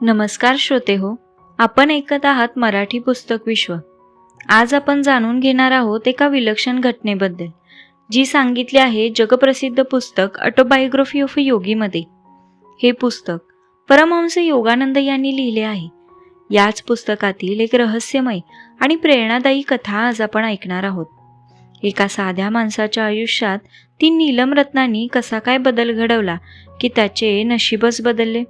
नमस्कार श्रोते हो, आपण ऐकत आहात मराठी पुस्तक विश्व। आज आपण जाणून घेणार आहोत एका विलक्षण घटनेबद्दल, जी सांगितली आहे जगप्रसिद्ध पुस्तक ऑटोबायोग्राफी ऑफ अ योगीमध्ये। हे पुस्तक परमहंस योगानंद यांनी लिहिले आहे। याच पुस्तकातील एक रहस्यमय आणि प्रेरणादायी कथा आज आपण ऐकणार आहोत। एका साध्या माणसाच्या आयुष्यात ती नीलम रत्नांनी कसा काय बदल घडवला की त्याचे नशीबच बदलले।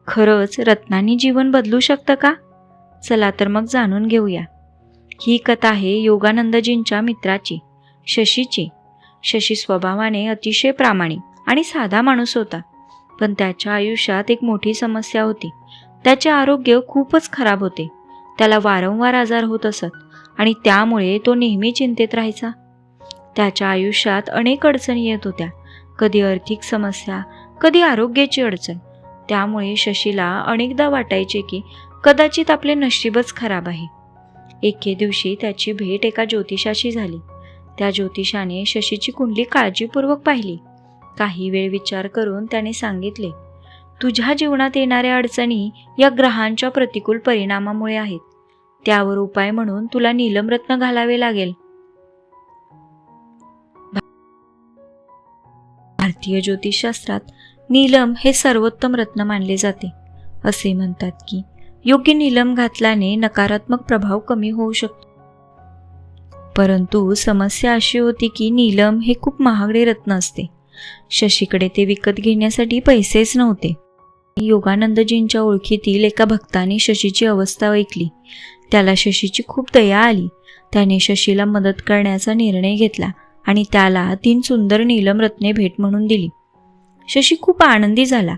खरंच रत्नांनी जीवन बदलू शकतं का? चला तर मग जाणून घेऊया। ही कथा आहे योगानंदजींच्या मित्राची, शशीची। शशी स्वभावाने अतिशय प्रामाणिक आणि साधा माणूस होता, पण त्याच्या आयुष्यात एक मोठी समस्या होती। त्याचे आरोग्य खूपच खराब होते। त्याला वारंवार आजार होत असत आणि त्यामुळे तो नेहमी चिंतेत राहायचा। त्याच्या आयुष्यात अनेक अडचणी येत होत्या, कधी आर्थिक समस्या, कधी आरोग्याची अडचण। त्यामुळे शशीला अनेकदा वाटायचे की कदाचित आपले नशीबच खराब आहे। एके दिवशी त्याची भेट एका ज्योतिषाशी झाली। त्या ज्योतिषाने शशीची कुंडली काळजीपूर्वक पाहिली। काही वेळ विचार करून त्याने सांगितले, तुझ्या जीवनात येणाऱ्या अडचणी या ग्रहांच्या प्रतिकूल परिणामामुळे आहेत। त्यावर उपाय म्हणून तुला नीलमरत्न घालावे लागेल। भारतीय ज्योतिषशास्त्रात नीलम हे सर्वोत्तम रत्न मानले जाते। असे म्हणतात की योग्य नीलम घातल्याने नकारात्मक प्रभाव कमी होऊ शकतो। परंतु समस्या अशी होती की नीलम हे खूप महागडे रत्न असते। शशीकडे ते विकत घेण्यासाठी पैसेच नव्हते। योगानंदजींच्या ओळखीतील एका भक्ताने शशीची अवस्था ऐकली। त्याला शशीची खूप दया आली। त्याने शशीला मदत करण्याचा निर्णय घेतला आणि त्याला 3 सुंदर नीलम रत्ने भेट म्हणून दिली। शशी खूप आनंदी झाला।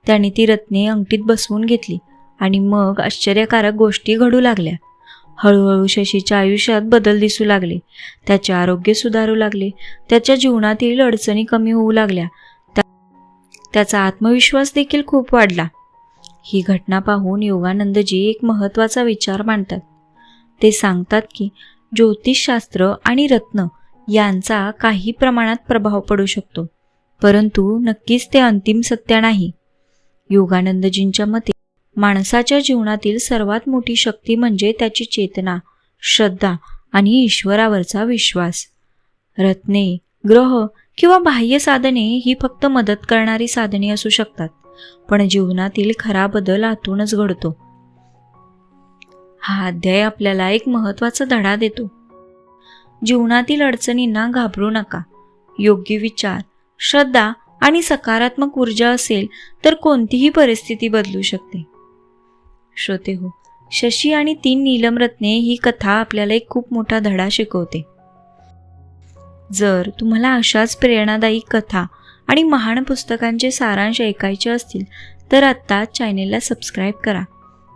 त्याने ती रत्ने अंगठीत बसवून घेतली आणि मग आश्चर्यकारक गोष्टी घडू लागल्या। हळूहळू शशीच्या आयुष्यात बदल दिसू लागले। त्याचे आरोग्य सुधारू लागले। त्याच्या जीवनातील अडचणी कमी होऊ लागल्या। त्याचा आत्मविश्वास देखील खूप वाढला। ही घटना पाहून योगानंदजी एक महत्त्वाचा विचार मांडतात। ते सांगतात की ज्योतिषशास्त्र आणि रत्न यांचा काही प्रमाणात प्रभाव पडू शकतो, परंतु नक्कीच ते अंतिम सत्य नाही। योगानंदजींच्या मते माणसाच्या जीवनातील सर्वात मोठी शक्ती म्हणजे त्याची चेतना, श्रद्धा आणि ईश्वरावरचा विश्वास। रत्ने, ग्रह किंवा बाह्य साधने ही फक्त मदत करणारी साधने असू शकतात, पण जीवनातील खरा बदल आतूनच घडतो। हा अध्याय आपल्याला एक महत्त्वाचा धडा देतो। जीवनातील अडचणींना घाबरू नका। योग्य विचार, श्रद्धा आणि सकारात्मक ऊर्जा असेल तर कोणतीही परिस्थिती बदलू शकते। श्रोते हो, शशी आणि 3 नीलम रत्ने ही कथा आपल्याला एक खूप मोठा धडा शिकवते। जर तुम्हाला अशाच प्रेरणादायी कथा आणि महान पुस्तकांचे सारांश ऐकायचे असतील तर आत्ता चॅनेलला सबस्क्राईब करा,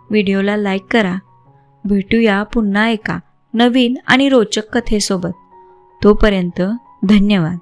व्हिडिओला लाईक करा। भेटूया पुन्हा एका नवीन आणि रोचक कथेसोबत। तोपर्यंत धन्यवाद।